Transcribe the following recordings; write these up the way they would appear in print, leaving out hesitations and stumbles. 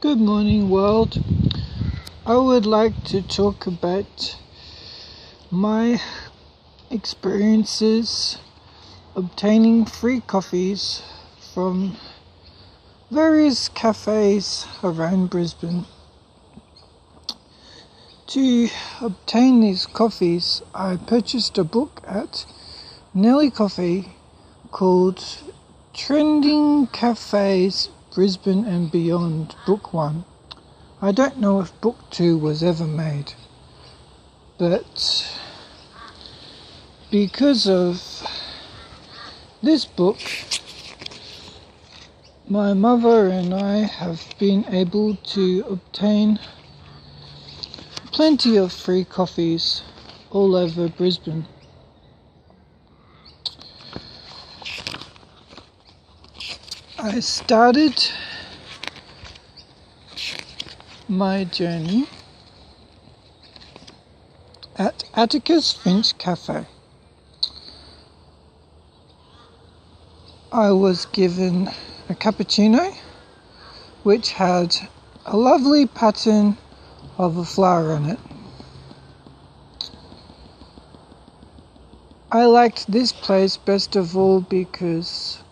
Good morning, world. I would like to talk about my experiences obtaining free coffees from various cafes around Brisbane. To obtain these coffees, I purchased a book at Nelly Coffee called Trending Cafes Brisbane and Beyond, Book 1. I don't know if Book 2 was ever made, but because of this book, my mother and I have been able to obtain plenty of free coffees all over Brisbane. I started my journey at Atticus Finch Cafe. I was given a cappuccino which had a lovely pattern of a flower on it. I liked this place best of all because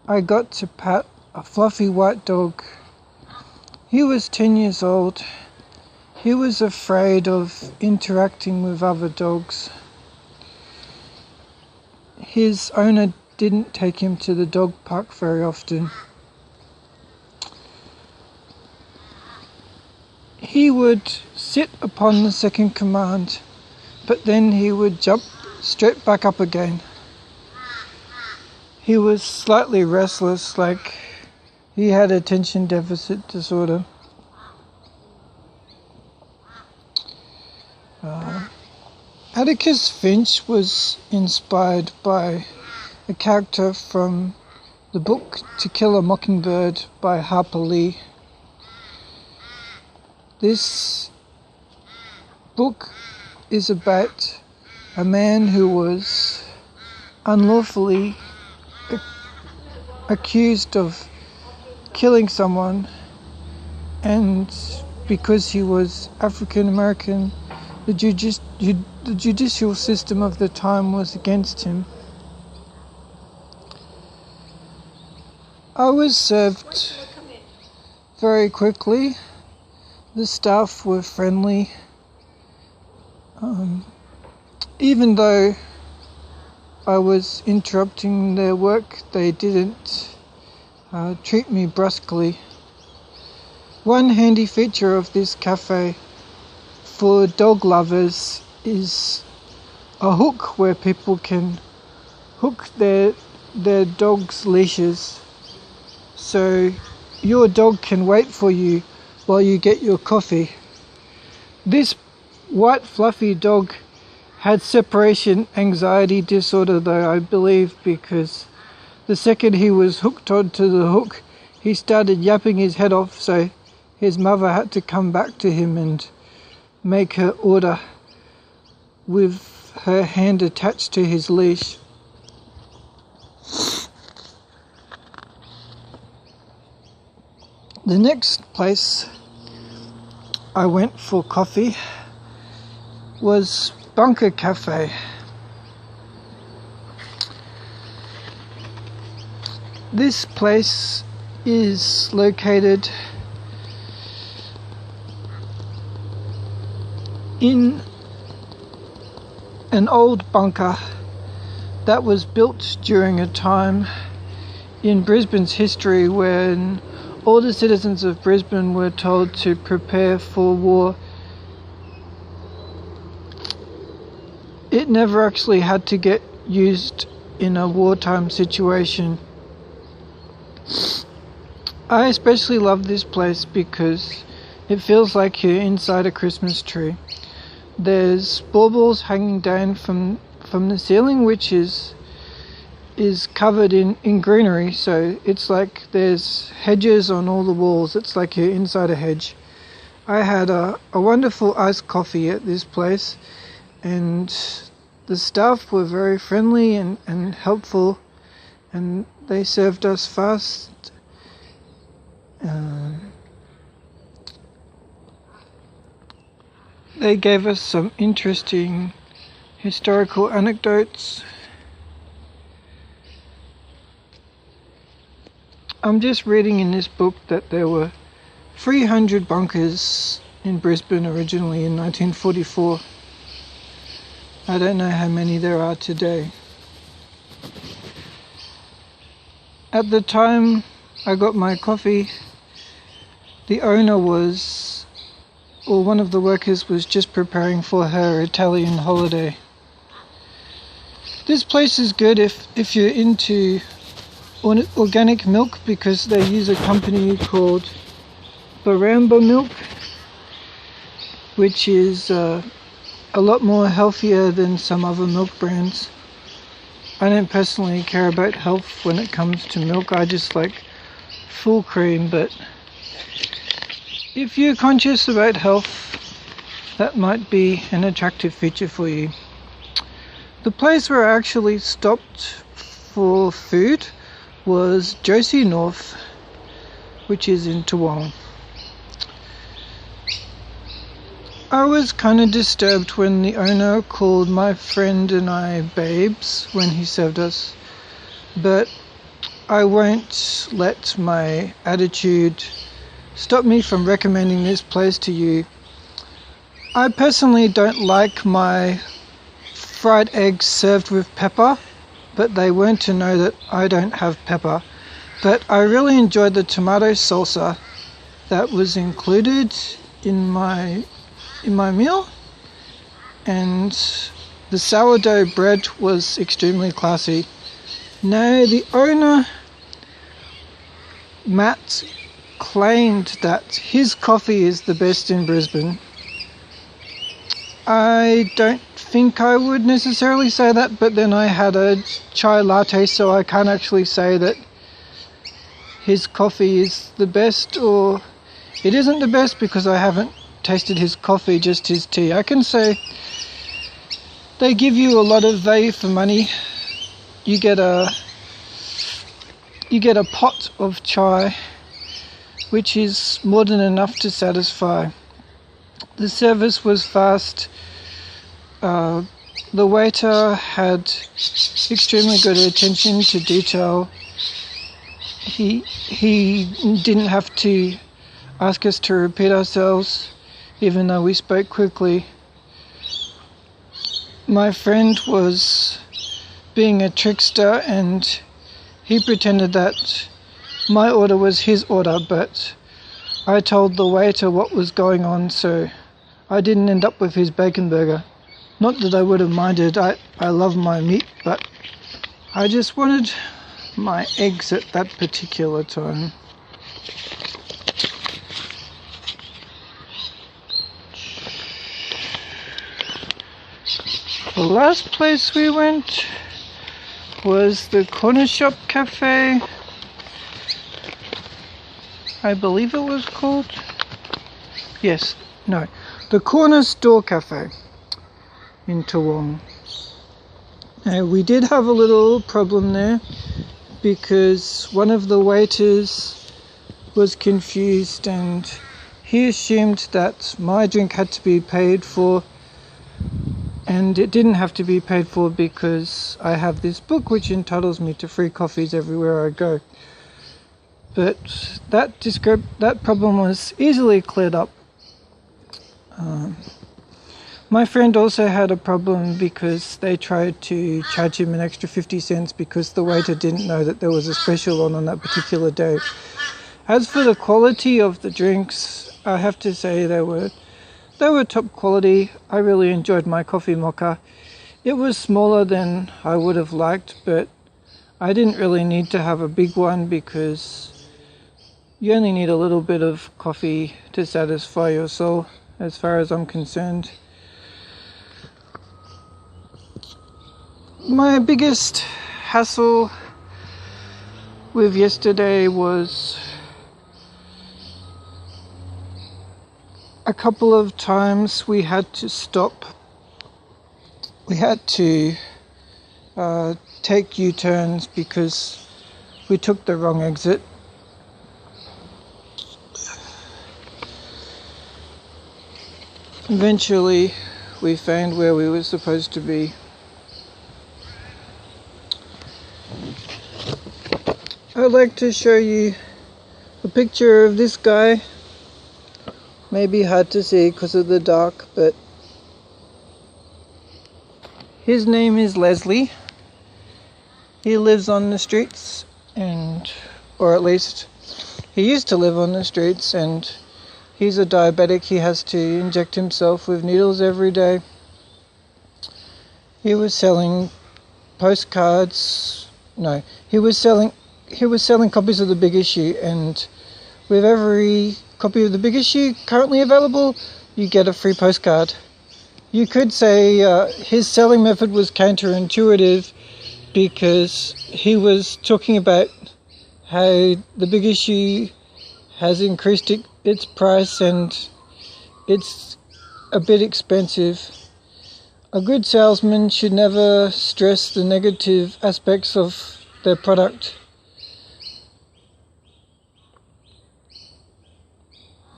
I got to pat a fluffy white dog. He was 10 years old. He was afraid of interacting with other dogs. His owner didn't take him to the dog park very often. He would sit upon the second command, but then he would jump straight back up again. He was slightly restless, like he had attention deficit disorder. Atticus Finch was inspired by a character from the book To Kill a Mockingbird by Harper Lee. This book is about a man who was unlawfully accused of killing someone, and because he was African American, the judicial system of the time was against him. I was served very quickly. The staff were friendly. Even though I was interrupting their work, they didn't treat me brusquely. One handy feature of this cafe for dog lovers is a hook where people can hook their dog's leashes, so your dog can wait for you while you get your coffee. This white fluffy dog had separation anxiety disorder, though, I believe, because the second he was hooked onto the hook, he started yapping his head off, so his mother had to come back to him and make her order with her hand attached to his leash. The next place I went for coffee was Bunker Cafe. This place is located in an old bunker that was built during a time in Brisbane's history when all the citizens of Brisbane were told to prepare for war. It never actually had to get used in a wartime situation. I especially love this place because it feels like you're inside a Christmas tree. There's baubles hanging down from the ceiling, which is covered in greenery, so it's like there's hedges on all the walls. It's like you're inside a hedge. I had a wonderful iced coffee at this place, and the staff were very friendly and helpful, and they served us fast. they gave us some interesting historical anecdotes. I'm just reading in this book that there were 300 bunkers in Brisbane originally in 1944. I don't know how many there are today. At the time I got my coffee, the owner was, or one of the workers was just preparing for her Italian holiday. This place is good if you're into organic milk, because they use a company called Baramba Milk, which is a lot more healthier than some other milk brands. I don't personally care about health when it comes to milk. I just like full cream, but if you're conscious about health, that might be an attractive feature for you. The place where I actually stopped for food was Josie North, which is in Toowong. I was kind of disturbed when the owner called my friend and I babes when he served us, but I won't let my attitude stop me from recommending this place to you. I personally don't like my fried eggs served with pepper, but they weren't to know that I don't have pepper. But I really enjoyed the tomato salsa that was included in my meal, and the sourdough bread was extremely classy. Now, the owner, Matt, claimed that his coffee is the best in Brisbane. I don't think I would necessarily say that, but then I had a chai latte, so I can't actually say that his coffee is the best, or it isn't the best, because I haven't tasted his coffee, just his tea. I can say they give you a lot of value for money. You get a pot of chai, which is more than enough to satisfy. The service was fast. The waiter had extremely good attention to detail. He didn't have to ask us to repeat ourselves, even though we spoke quickly. My friend was being a trickster, and he pretended that my order was his order, but I told the waiter what was going on, so I didn't end up with his bacon burger. Not that I would have minded, I love my meat, but I just wanted my eggs at that particular time. The last place we went was the Corner Shop Cafe, I believe it was called. Yes, no, the Corner Store Cafe in Toowong. Now, we did have a little problem there, because one of the waiters was confused and he assumed that my drink had to be paid for, and it didn't have to be paid for because I have this book which entitles me to free coffees everywhere I go. But that problem was easily cleared up. My friend also had a problem because they tried to charge him an extra 50 cents because the waiter didn't know that there was a special on that particular day. As for the quality of the drinks, I have to say they were top quality. I really enjoyed my coffee mocha. It was smaller than I would have liked, but I didn't really need to have a big one because you only need a little bit of coffee to satisfy your soul, as far as I'm concerned. My biggest hassle with yesterday was a couple of times we had to stop. We had to take U-turns because we took the wrong exit. Eventually, we found where we were supposed to be. I'd like to show you a picture of this guy. Maybe hard to see because of the dark, but his name is Leslie. He lives on the streets, or at least he used to live on the streets, and he's a diabetic. He has to inject himself with needles every day. He was selling postcards. No, he was selling copies of The Big Issue, and with every copy of The Big Issue currently available, you get a free postcard. You could say his selling method was counterintuitive, because he was talking about how The Big Issue has increased its price and it's a bit expensive. A good salesman should never stress the negative aspects of their product.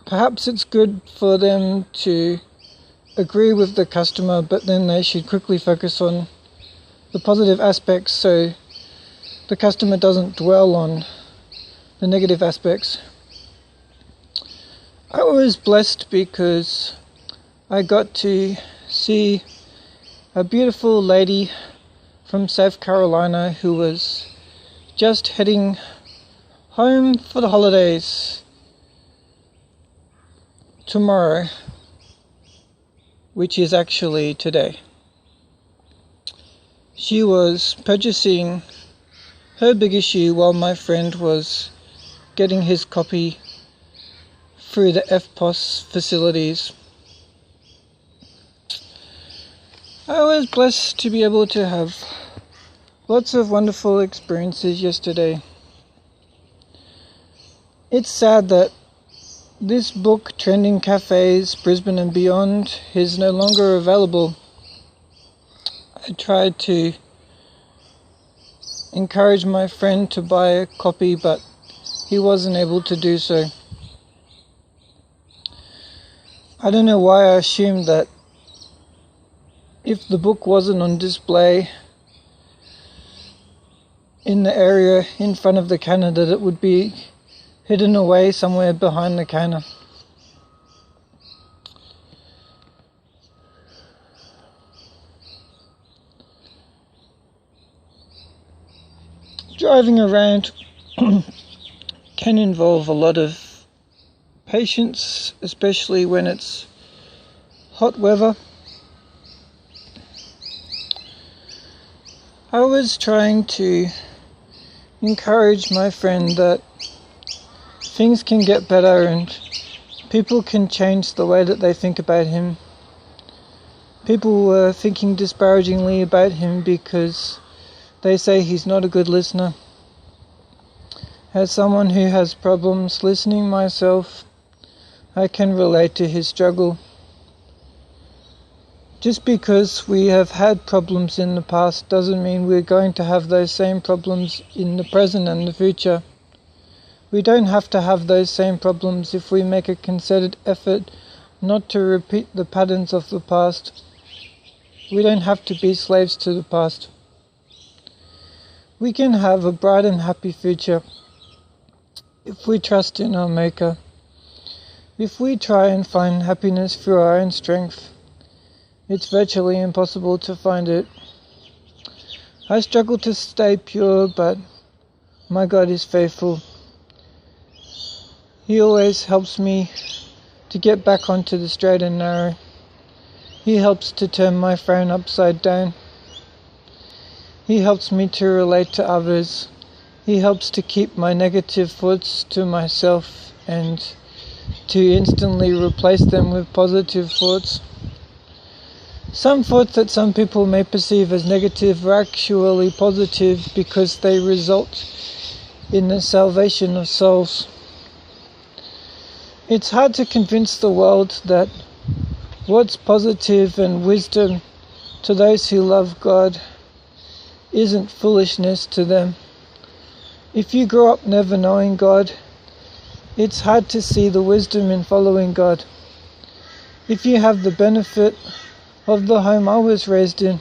Perhaps it's good for them to agree with the customer, but then they should quickly focus on the positive aspects so the customer doesn't dwell on the negative aspects. I was blessed because I got to see a beautiful lady from South Carolina who was just heading home for the holidays tomorrow, which is actually today. She was purchasing her Big Issue while my friend was getting his copy through the FPOS facilities. I was blessed to be able to have lots of wonderful experiences yesterday. It's sad that this book, Trending Cafes, Brisbane and Beyond, is no longer available. I tried to encourage my friend to buy a copy, but he wasn't able to do so. I don't know why I assumed that if the book wasn't on display in the area in front of the counter, that it would be hidden away somewhere behind the counter. Driving around can involve a lot of patience, especially when it's hot weather. I was trying to encourage my friend that things can get better and people can change the way that they think about him. People were thinking disparagingly about him because they say he's not a good listener. As someone who has problems listening myself, I can relate to his struggle. Just because we have had problems in the past doesn't mean we're going to have those same problems in the present and the future. We don't have to have those same problems if we make a concerted effort not to repeat the patterns of the past. We don't have to be slaves to the past. We can have a bright and happy future if we trust in our Maker. If we try and find happiness through our own strength, it's virtually impossible to find it. I struggle to stay pure, but my God is faithful. He always helps me to get back onto the straight and narrow. He helps to turn my frown upside down. He helps me to relate to others. He helps to keep my negative thoughts to myself and to instantly replace them with positive thoughts. Some thoughts that some people may perceive as negative are actually positive because they result in the salvation of souls. It's hard to convince the world that what's positive and wisdom to those who love God isn't foolishness to them. If you grow up never knowing God, it's hard to see the wisdom in following God. If you have the benefit of the home I was raised in,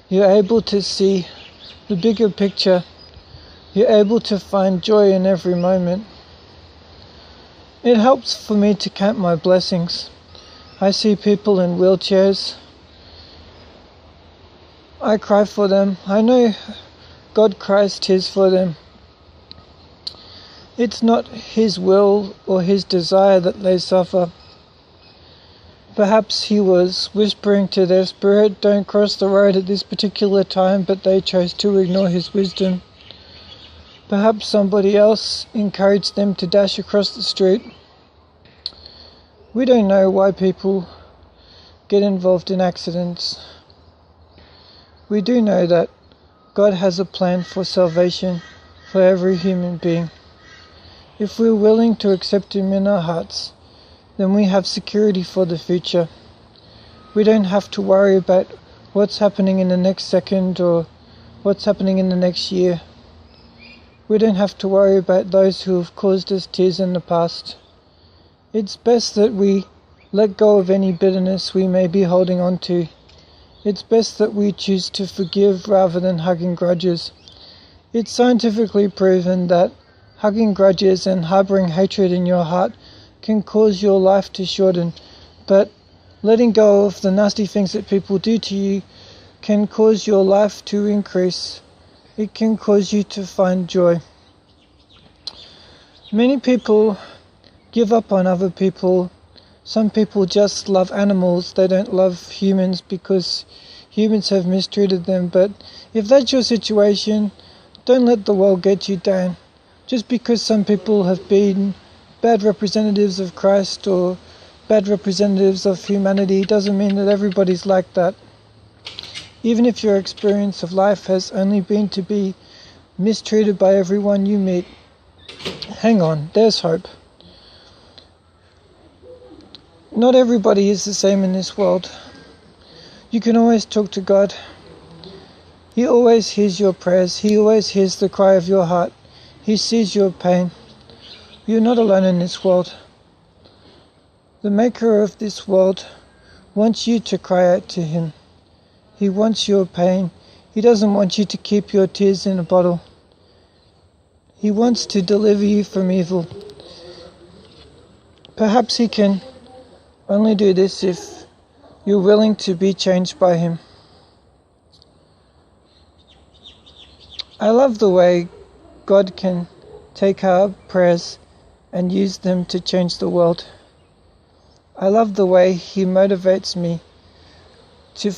you're able to see the bigger picture. You're able to find joy in every moment. It helps for me to count my blessings. I see people in wheelchairs. I cry for them. I know God cries tears for them. It's not His will or His desire that they suffer. Perhaps He was whispering to their spirit, don't cross the road at this particular time, but they chose to ignore His wisdom. Perhaps somebody else encouraged them to dash across the street. We don't know why people get involved in accidents. We do know that God has a plan for salvation for every human being. If we're willing to accept Him in our hearts, then we have security for the future. We don't have to worry about what's happening in the next second or what's happening in the next year. We don't have to worry about those who have caused us tears in the past. It's best that we let go of any bitterness we may be holding on to. It's best that we choose to forgive rather than hugging grudges. It's scientifically proven that hugging grudges and harboring hatred in your heart can cause your life to shorten, but letting go of the nasty things that people do to you can cause your life to increase. It can cause you to find joy. Many people give up on other people. Some people just love animals. They don't love humans because humans have mistreated them. But if that's your situation, don't let the world get you down. Just because some people have been bad representatives of Christ or bad representatives of humanity doesn't mean that everybody's like that. Even if your experience of life has only been to be mistreated by everyone you meet, hang on, there's hope. Not everybody is the same in this world. You can always talk to God. He always hears your prayers. He always hears the cry of your heart. He sees your pain. You're not alone in this world. The maker of this world wants you to cry out to Him. He wants your pain. He doesn't want you to keep your tears in a bottle. He wants to deliver you from evil. Perhaps He can only do this if you're willing to be changed by Him. I love the way God can take our prayers and use them to change the world. I love the way He motivates me to